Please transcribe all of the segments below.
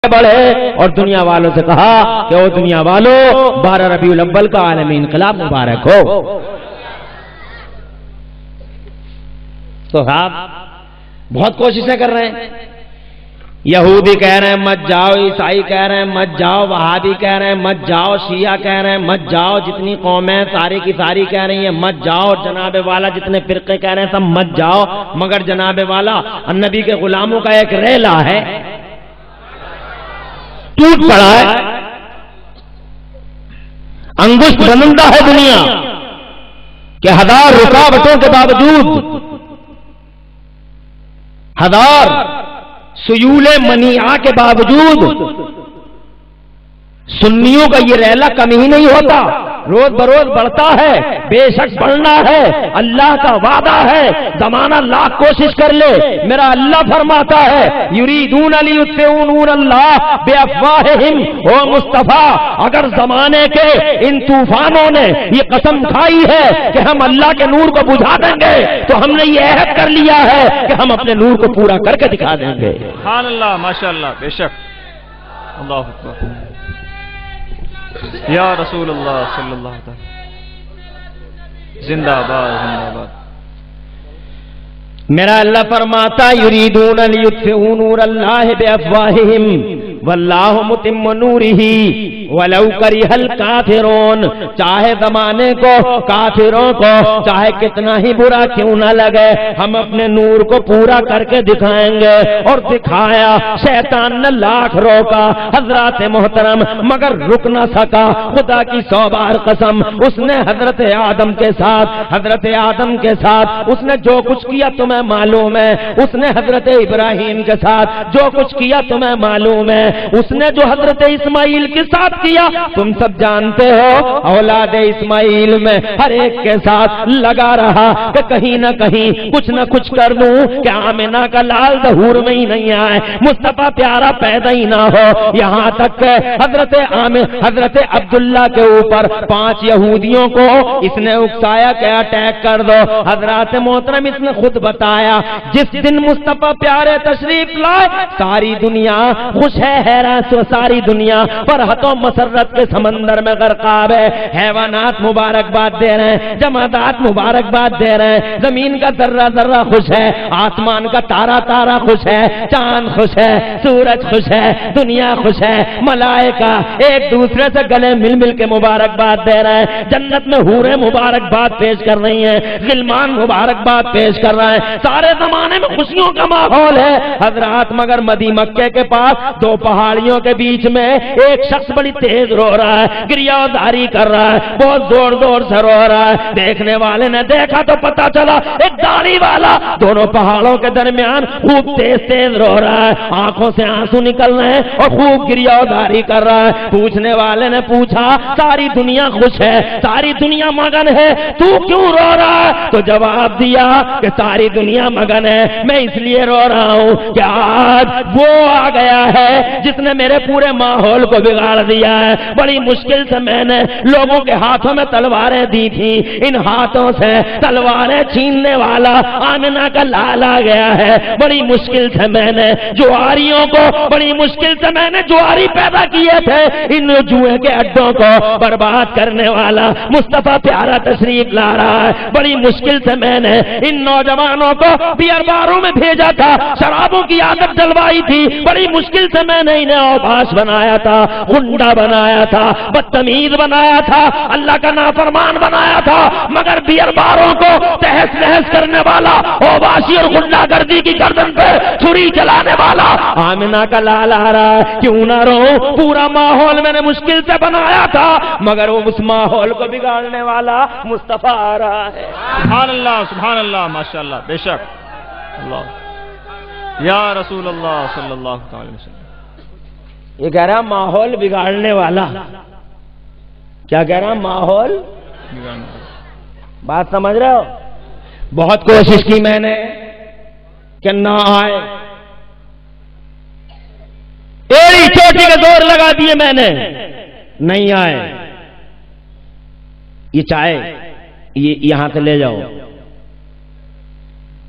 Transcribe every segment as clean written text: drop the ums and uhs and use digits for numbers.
بڑھے اور دنیا والوں سے کہا کہ او دنیا والوں 12 ربیع الاول کا عالمی انقلاب مبارک ہو۔ تو آپ بہت کوششیں کر رہے ہیں، یہودی کہہ رہے ہیں مت جاؤ، عیسائی کہہ رہے ہیں مت جاؤ، وہابی کہہ رہے ہیں مت جاؤ، شیعہ کہہ رہے ہیں مت جاؤ، جتنی قومیں ساری کی ساری کہہ رہی ہیں مت جاؤ، جناب والا جتنے فرقے کہہ رہے ہیں سب مت جاؤ، مگر جناب والا النبی کے غلاموں کا ایک ریلا ہے، ٹوٹ پڑا ہے، انگشت بنندہ ہے دنیا کہ 1000 رکاوٹوں کے باوجود، 1000 سیول منیعہ کے باوجود سنیوں کا یہ ریلا کم ہی نہیں ہوتا، روز بروز بڑھتا ہے، بے شک بڑھنا ہے، اللہ کا وعدہ ہے، زمانہ لاکھ کوشش کر لے، میرا اللہ فرماتا ہے یریدون لیطفئوا نور اللہ بافواہہم، او مصطفیٰ اگر زمانے کے ان طوفانوں نے یہ قسم کھائی ہے کہ ہم اللہ کے نور کو بجھا دیں گے تو ہم نے یہ عہد کر لیا ہے کہ ہم اپنے نور کو پورا کر کے دکھا دیں گے۔ سبحان اللہ، ماشاءاللہ، بے شک، اللہ اکبر، یا رسول اللہ صلی اللہ علیہ وسلم، زندہ باد زندہ باد۔ میرا اللہ فرماتا یریدون لیطفئوا نور اللہ بافواہہم واللہ متم نورہ ولو کرہ الکافرون، چاہے زمانے کو، کافروں کو چاہے کتنا ہی برا کیوں نہ لگے ہم اپنے نور کو پورا کر کے دکھائیں گے، اور دکھایا، شیطان نے لاکھ روکا حضرات محترم مگر رک نہ سکا، خدا کی 100 بار قسم، اس نے حضرت آدم کے ساتھ اس نے جو کچھ کیا تمہیں معلوم ہے، اس نے حضرت ابراہیم کے ساتھ جو کچھ کیا تمہیں معلوم ہے، اس نے جو حضرت اسماعیل کے ساتھ کیا تم سب جانتے ہو، اولاد اسماعیل میں ہر ایک کے ساتھ لگا رہا کہ کہیں نہ کہیں کچھ نہ کچھ کر دوں کہ آمنہ کا لال ظہور میں ہی نہیں آئے، مصطفیٰ پیارا پیدا ہی نہ ہو، یہاں تک کہ حضرت عبداللہ کے اوپر 5 یہودیوں کو اس نے اکسایا کہ اٹیک کر دو۔ حضرات محترم اس نے خود بتایا جس دن مصطفیٰ پیارے تشریف لائے ساری دنیا خوش ہے، حیران ساری دنیا فرحت و مسرت کے سمندر میں غرقاب ہے، حیوانات مبارکباد دے رہے ہیں، جمادات مبارکباد دے رہے ہیں، زمین کا ذرہ ذرہ خوش ہے، آسمان کا تارا تارا خوش ہے، چاند خوش ہے، سورج خوش ہے، دنیا خوش ہے، ملائکہ ایک دوسرے سے گلے مل مل کے مبارکباد دے رہے ہیں، جنت میں حوریں مبارکباد پیش کر رہی ہیں، غلمان مبارکباد پیش کر رہے ہیں، سارے زمانے میں خوشیوں کا ماحول ہے حضرات، مگر مدی مکے کے پاس 2 پہاڑیوں کے بیچ میں ایک شخص بڑی تیز رو رہا ہے، گریہداری کر رہا ہے، بہت زور زور سے رو رہا ہے، دیکھنے والے نے دیکھا تو پتا چلا ایک داڑھی والا دونوں پہاڑوں کے درمیان خوب تیز تیز رو رہا ہے، آنکھوں سے آنسو نکل رہے ہیں اور خوب گریہداری کر رہا ہے۔ پوچھنے والے نے پوچھا ساری دنیا خوش ہے، ساری دنیا مگن ہے، تو کیوں رو رہا ہے؟ تو جواب دیا کہ ساری دنیا مگن ہے، میں اس لیے رو رہا ہوں کہ آج وہ آ گیا ہے جس نے میرے پورے ماحول کو بگاڑ دیا ہے، بڑی مشکل سے میں نے لوگوں کے ہاتھوں میں تلواریں دی تھی، ان ہاتھوں سے تلواریں چھیننے والا آمنہ کا لال آ گیا ہے، بڑی مشکل سے میں نے جواریوں کو، بڑی مشکل سے میں نے جواری پیدا کیے تھے، ان جوئے کے اڈوں کو برباد کرنے والا مصطفیٰ پیارا تشریف لا رہا ہے، بڑی مشکل سے میں نے ان نوجوانوں کو بیئر باروں میں بھیجا تھا، شرابوں کی عادت ڈلوائی تھی، بڑی مشکل سے میں نے انہیں اوباش بنایا تھا، غنڈا بنایا تھا، بدتمیز بنایا تھا، اللہ کا نافرمان بنایا تھا، مگر بیئر باروں کو تہس نہس کرنے والا، اوباشی اور غنڈا گردی کی گردن پہ چھری چلانے والا آمنہ کا لال آ رہا ہے، کیوں نہ رو، پورا ماحول میں نے مشکل سے بنایا تھا مگر وہ اس ماحول کو بگاڑنے والا مصطفیٰ آ رہا ہے۔ سبحان اللہ، ماشاءاللہ، بے شک، اللہ، یا رسول اللہ صلی اللہ علیہ وسلم۔ یہ کہہ رہا ماحول بگاڑنے والا، کیا کہہ رہا ماحول بات سمجھ رہے ہو؟ بہت کوشش کی میں نے کہ نہ آئے، ایڑی چوٹی کا زور لگا دیے میں نے، نہیں آئے، یہ چاہے یہ یہاں سے لے جاؤ،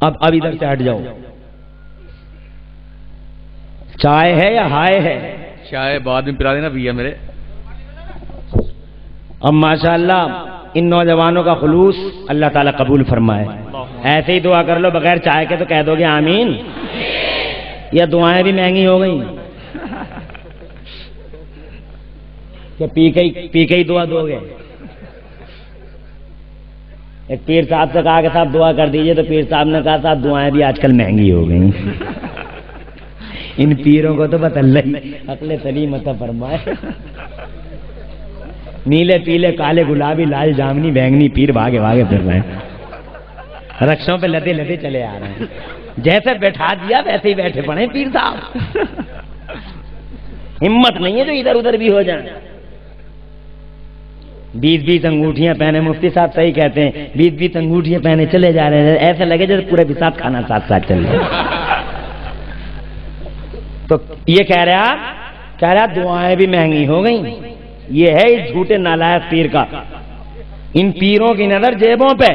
اب ادھر سے ہٹ جاؤ، چائے ہے یا ہائے ہے؟ چائے بعد میں پلا دینا بھیا میرے. اب ماشاءاللہ ان نوجوانوں کا خلوص اللہ تعالیٰ قبول فرمائے. ایسے ہی دعا کر لو بغیر چائے کے تو کہہ دو گے آمین. یہ دعائیں بھی مہنگی ہو گئی کہ پی کے ہی دعا دو گے. ایک پیر صاحب سے کہا کہ صاحب دعا کر دیجئے تو پیر صاحب نے کہا صاحب دعائیں بھی آج کل مہنگی ہو گئی. ان پیروں کو تو بس اللہ عقل سلیم عطا فرمائے. نیلے پیلے کالے گلابی لال جامنی بینگنی پیر بھاگے بھاگے پھر رہے ہیں, رکشوں پہ لدے لدے چلے آ رہے ہیں. جیسے بیٹھا دیا ویسے ہی بیٹھے پڑے پیر صاحب. ہمت نہیں ہے جو ادھر ادھر بھی ہو جائیں. 20 انگوٹھیاں پہنے, مفتی صاحب صحیح کہتے ہیں, 20 انگوٹھیاں پہنے چلے جا رہے ہیں, ایسا لگے جیسے پورے بساط کھانا ساتھ ساتھ چل رہا ہے. تو یہ کہہ رہا دعائیں بھی مہنگی ہو گئیں. یہ ہے اس جھوٹے نالائق پیر کا. ان پیروں کی نظر جیبوں پہ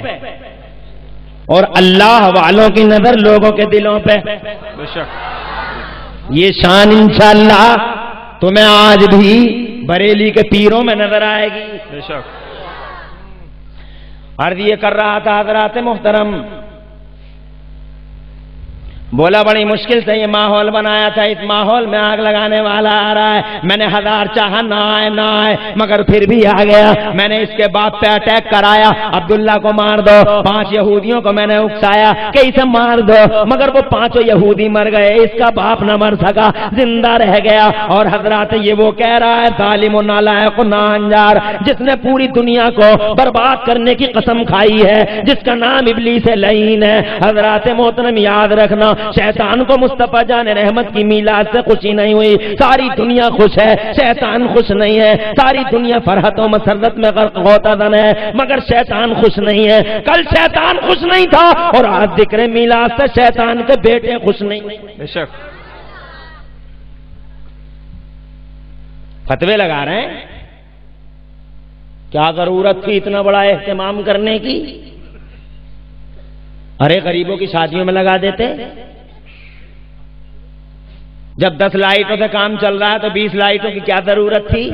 اور اللہ والوں کی نظر لوگوں کے دلوں پہ. یہ شان انشاءاللہ تمہیں آج بھی بریلی کے پیروں میں نظر آئے گی. عرض یہ کر رہا تھا حضرات محترم, بولا بڑی مشکل سے یہ ماحول بنایا تھا, اس ماحول میں آگ لگانے والا آ رہا ہے. میں نے 1000 چاہا نہ آئے مگر پھر بھی آ گیا. میں نے اس کے باپ پہ اٹیک کرایا, عبداللہ کو مار دو. 5 یہودیوں کو میں نے اکسایا کہ اسے مار دو, مگر وہ 5 یہودی مر گئے, اس کا باپ نہ مر سکا, زندہ رہ گیا. اور حضرات یہ وہ کہہ رہا ہے ظالم و نالائق و ناہنجار جس نے پوری دنیا کو برباد کرنے کی قسم کھائی ہے, جس کا نام ابلیس لعین ہے. حضرات محترم یاد رکھنا, شیطان کو مصطفیٰ جان رحمت کی میلاد سے خوشی نہیں ہوئی. ساری دنیا خوش ہے, شیطان خوش نہیں ہے. ساری دنیا فرحت و مسرت میں غرق غوطہ ہے, مگر شیطان خوش نہیں ہے. کل شیطان خوش نہیں تھا اور آج ذکر میلاد سے شیطان کے بیٹے خوش نہیں. بے شک فتوے لگا رہے ہیں. کیا ضرورت تھی اتنا بڑا اہتمام کرنے کی؟ ارے غریبوں کی شادیوں میں لگا دیتے. جب 10 لائٹوں سے کام چل رہا ہے تو 20 لائٹوں کی کیا ضرورت تھی؟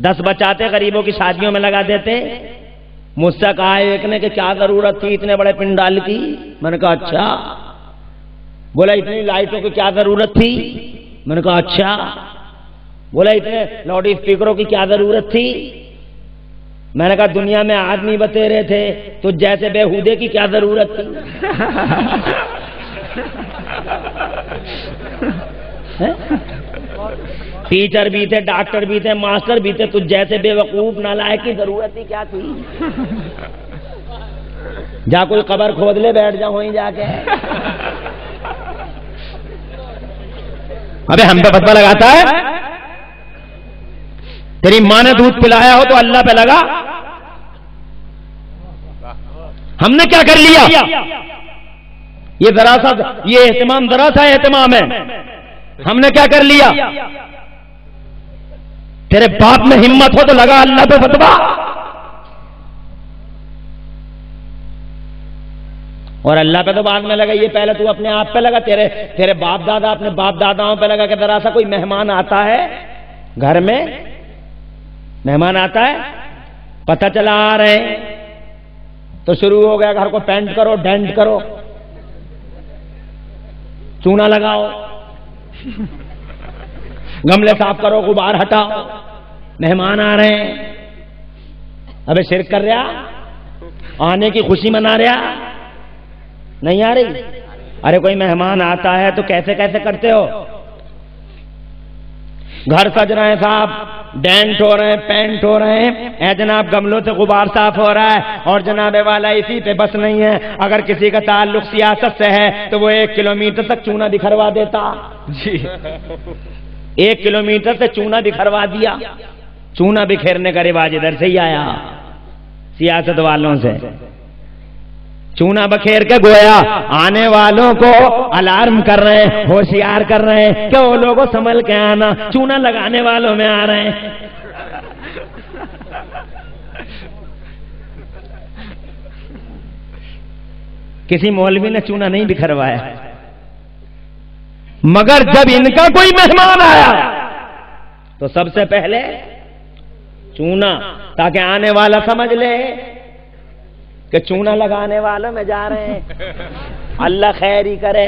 10 بچاتے غریبوں کی شادیوں میں لگا دیتے. مجھ سے کہا ایک نے کہ کیا ضرورت تھی اتنے بڑے پنڈال کی؟ میں نے کہا اچھا. بولا اتنی لائٹوں کی کیا ضرورت تھی؟ میں نے کہا اچھا. بولا اتنے لاؤڈ اسپیکروں کی کیا ضرورت تھی؟ میں نے کہا دنیا میں آدمی بتیرے تھے تو جیسے بےہودے کی کیا ضرورت تھی؟ ٹیچر بھی تھے, ڈاکٹر بھی تھے, ماسٹر بھی تھے, تو جیسے بے وقوف نالائق کی ضرورت ہی کیا تھی؟ جا کوئی قبر کھود لے, بیٹھ جا وہیں جا کے. ابے ہم پہ فتویٰ لگاتا ہے. تیری ماں نے دودھ پلایا ہو تو اللہ پہ لگا. ہم نے کیا کر لیا؟ یہ ذرا سا یہ اہتمام ذرا سا اہتمام ہے. ہم نے کیا کر لیا؟ تیرے باپ میں ہمت ہو تو لگا اللہ پہ فتویٰ. اور اللہ پہ تو بعد میں لگا, یہ پہلے تو اپنے آپ پہ لگا. تیرے باپ دادا اپنے باپ داداؤں پہ لگا کہ ذرا سا کوئی مہمان آتا ہے گھر میں, مہمان آتا ہے, پتہ چلا آ رہے ہیں تو شروع ہو گیا گھر کو پینٹ کرو, ڈینٹ کرو, چونا لگاؤ, گملے صاف کرو, غبار ہٹاؤ. مہمان آ رہے ہیں, ابے شرک کر رہا, آنے کی خوشی منا رہا, نہیں آ رہی. ارے کوئی مہمان آتا ہے تو کیسے کیسے کرتے ہو؟ گھر سج رہے ہیں صاحب, ڈینٹ ہو رہے ہیں, پینٹ ہو رہے ہیں, اے جناب گملوں سے غبار صاف ہو رہا ہے, اور جناب والا اسی پہ بس نہیں ہے. اگر کسی کا تعلق سیاست سے ہے تو وہ 1 کلومیٹر تک چونا بکھروا دیتا. جی 1 کلومیٹر سے چونا بکھروا دیا. چونا بکھیرنے کا رواج ادھر سے ہی آیا, سیاست والوں سے. چونا بکھیر کے گویا آنے والوں کو الارم کر رہے ہیں, ہوشیار کر رہے ہیں کہ وہ لوگوں سنبھل کے آنا, چونا لگانے والوں میں آ رہے ہیں. کسی مولوی نے چونا نہیں بکھروایا, مگر جب ان کا کوئی مہمان آیا تو سب سے پہلے چونا، تاکہ آنے والا سمجھ لے کہ چونا لگانے والوں میں جا رہے ہیں، اللہ خیر ہی کرے۔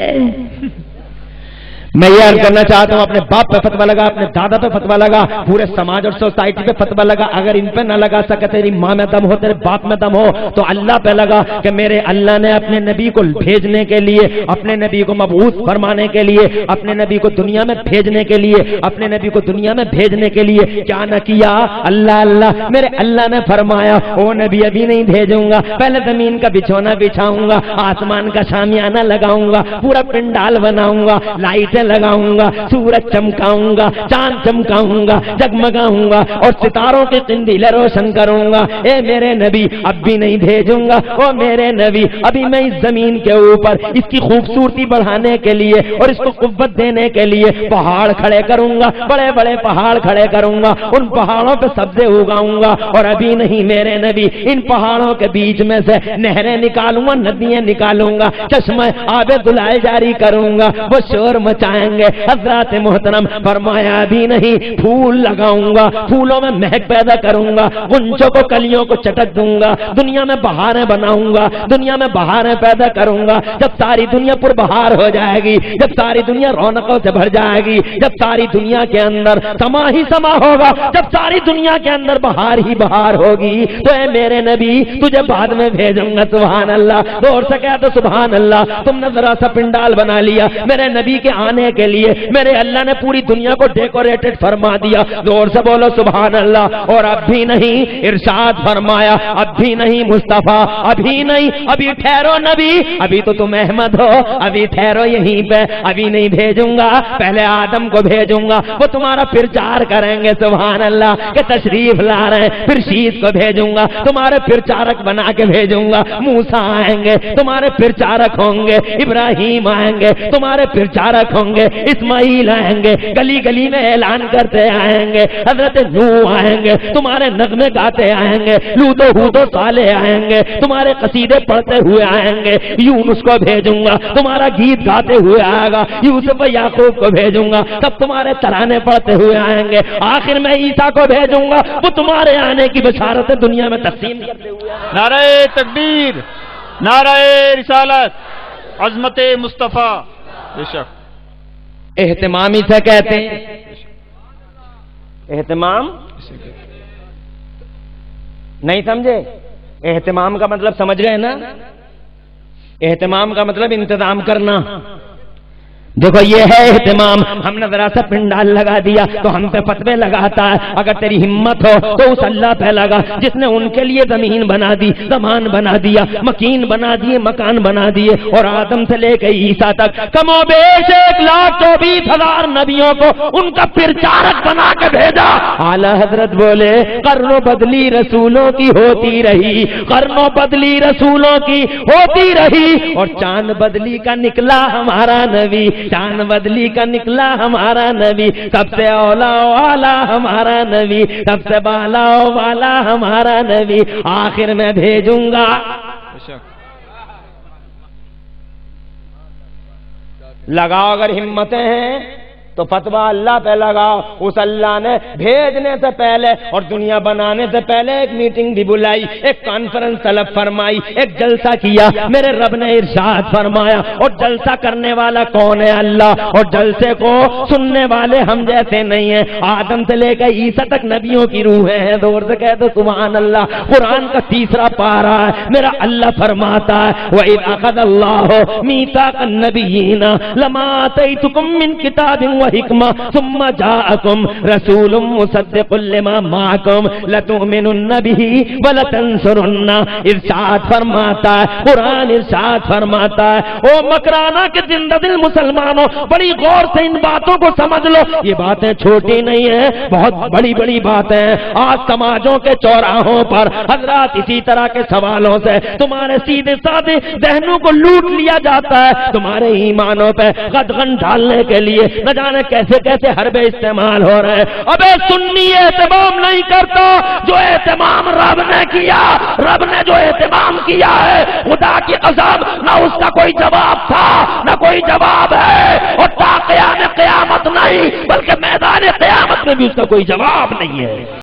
میں یہ عرض کرنا چاہتا ہوں، اپنے باپ پہ فتویٰ لگا، اپنے دادا پہ فتویٰ لگا، پورے سماج اور سوسائٹی پہ فتویٰ لگا، اگر ان پہ نہ لگا سکے، تیری ماں میں دم ہو، تیرے باپ میں دم ہو، تو اللہ پہ لگا کہ میرے اللہ نے اپنے نبی کو بھیجنے کے لیے، اپنے نبی کو مبعوث فرمانے کے لیے، اپنے نبی کو دنیا میں بھیجنے کے لیے، اپنے نبی کو دنیا میں بھیجنے کے لیے کیا نہ کیا؟ اللہ میرے اللہ نے فرمایا او نبی ابھی نہیں بھیجوں گا، پہلے زمین کا بچھونا بچھاؤں گا، آسمان کا شامیانہ لگاؤں گا، پورا پنڈال بناؤں گا، لائٹیں لگاؤں گا، سورج چمکاؤں گا، چاند چمکاؤں گا، جگمگاؤں گا، اور ستاروں کے قندیلیں روشن کروں گا۔ اے میرے نبی اب بھی نہیں بھیجوں گا، او میرے نبی ابھی میں اس زمین کے اوپر اس کی خوبصورتی بڑھانے کے لیے اور اس کو قوت دینے کے لیے پہاڑ کھڑے کروں گا، بڑے بڑے پہاڑ کھڑے کروں گا، ان پہاڑوں پہ سبزے اگاؤں گا، اور ابھی نہیں میرے نبی ان پہاڑوں کے بیچ میں سے نہریں نکالوں گا، ندیاں نکالوں گا، چشمہ آب دلال جاری کروں گا، وہ شور مچائیں گے۔ حضرات محترم فرمایا ابھی نہیں، پھول لگاؤں گا، پھولوں میں مہک پیدا کروں گا، غنچوں کو کلیوں کو چٹک دوں گا، دنیا میں بہاریں بناؤں گا، دنیا میں بہاریں پیدا کروں گا۔ جب ساری دنیا پر بہار ہو جائے گی، جب ساری دنیا رونقوں سے بھر جائے گی، جب ساری دنیا کے اندر سما ہی سما ہوگا، جب ساری دنیا کے اندر بہار ہی بہار ہوگی، تو اے میرے نبی تجھے بعد میں بھیجوں گا۔ سبحان اللہ، دور سے کہا تو سبحان اللہ۔ تم نے ذرا سا پنڈال بنا لیا میرے نبی کے آنے کے لیے، میرے اللہ نے پوری دنیا کو ڈیکوریٹڈ فرما دیا، زور سے بولو سبحان اللہ۔ اور اب بھی نہیں، ارشاد فرمایا اب بھی نہیں مصطفیٰ، ابھی نہیں، ابھی ٹھہرو نبی، ابھی تو تم احمد ہو، ابھی ٹھہرو یہیں پہ، ابھی نہیں بھیجوں گا، پہلے آدم کو بھیجوں گا، وہ تمہارا پرچار کریں گے سبحان اللہ کہ تشریف لا رہے ہیں۔ پھر شیش کو بھیجوں گا، تمہارے پرچارک بنا کے بھیجوں گا، موسیٰ آئیں گے تمہارے پرچارک ہوں گے، ابراہیم آئیں گے تمہارے پرچارک ہوں گے، اسماعیل آئیں گے گلی گلی میں اعلان کرتے آئیں گے، حضرت نوح آئیں گے تمہارے نغمے گاتے آئیں گے، لوط و ہود و صالح آئیں گے تمہارے قصیدے پڑھتے ہوئے آئیں گے، یونس کو بھیجوں گا تمہارا گیت گاتے ہوئے آئے گا، یوسف و یعقوب کو بھیجوں گا تب تمہارے ترانے پڑھتے ہوئے آئیں گے، آخر میں عیسیٰ کو بھیجوں گا وہ تمہارے آنے کی بشارت دنیا میں تقسیم کرتے ہوئے آئیں گے۔ نعرہ تکبیر، نعرہ رسالت، عظمت مصطفیٰ۔ بے شک اہتمام اسے کہتے ہیں، اہتمام نہیں سمجھے؟ اہتمام کا مطلب سمجھ گئے نا؟ اہتمام کا مطلب انتظام کرنا۔ دیکھو یہ ہے اہتمام، ہم نے ذرا سا پنڈال لگا دیا تو ہم پہ فتوے لگاتا ہے، اگر تیری ہمت ہو تو اس اللہ پہ لگا جس نے ان کے لیے زمین بنا دی، زمان بنا دیا، مکین بنا دیے، مکان بنا دیے، اور آدم سے لے کے عیسیٰ تک کم و بیش 1,24,000 نبیوں کو ان کا پرچارک بنا کے بھیجا۔ اعلیٰ حضرت بولے قرن و بدلی رسولوں کی ہوتی رہی، قرن و بدلی رسولوں کی ہوتی رہی، اور چاند بدلی کا نکلا ہمارا نبی، چاند بدلی کا نکلا ہمارا نبی، سب سے اولا والا ہمارا نبی، سب سے بالا والا ہمارا نبی، آخر میں بھیجوں گا۔ لگاؤ اگر ہمتیں ہیں تو فتویٰ اللہ پہ لگاؤ۔ اس اللہ نے بھیجنے سے پہلے اور دنیا بنانے سے پہلے ایک میٹنگ بھی بلائی، ایک کانفرنس طلب فرمائی، ایک جلسہ کیا، میرے رب نے ارشاد فرمایا، اور جلسہ کرنے والا کون ہے؟ اللہ، اور جلسے کو سننے والے ہم جیسے نہیں ہیں، آدم سے لے کر عیسیٰ تک نبیوں کی روحیں ہیں، دور سے کہہ دو سبحان اللہ۔ قرآن کا 3 پارہ ہے، میرا اللہ فرماتا ہے وَإِذْ أَخَذَ اللَّهُ مِيثَاقَ النَّبِيِّينَ لَمَا آتَيْتُكُم مِّن كِتَابٍ وحکمہ ثم جاءکم رسول مصدق لما معکم لتؤمنن به ولتنصرن۔ ارشاد فرماتا ہے قرآن، ارشاد فرماتا ہے او مکرانہ کے زندہ دل مسلمانوں، بڑی غور سے ان باتوں کو سمجھ لو، یہ باتیں چھوٹی نہیں ہیں، بہت بڑی بڑی باتیں ہیں۔ آج سماجوں کے چوراہوں پر حضرات اسی طرح کے سوالوں سے تمہارے سیدھے سادے ذہنوں کو لوٹ لیا جاتا ہے، تمہارے ایمانوں پہ قدغن ڈالنے کے لیے، نہ جانے جانے کیسے کیسے حربے استعمال ہو رہے ہیں۔ ابے سنی اہتمام نہیں کرتا، جو اہتمام رب نے کیا، رب نے جو اہتمام کیا ہے خدا کی قسم نہ اس کا کوئی جواب تھا نہ کوئی جواب ہے، اور تا قیام قیامت نہیں بلکہ میدان قیامت میں بھی اس کا کوئی جواب نہیں ہے۔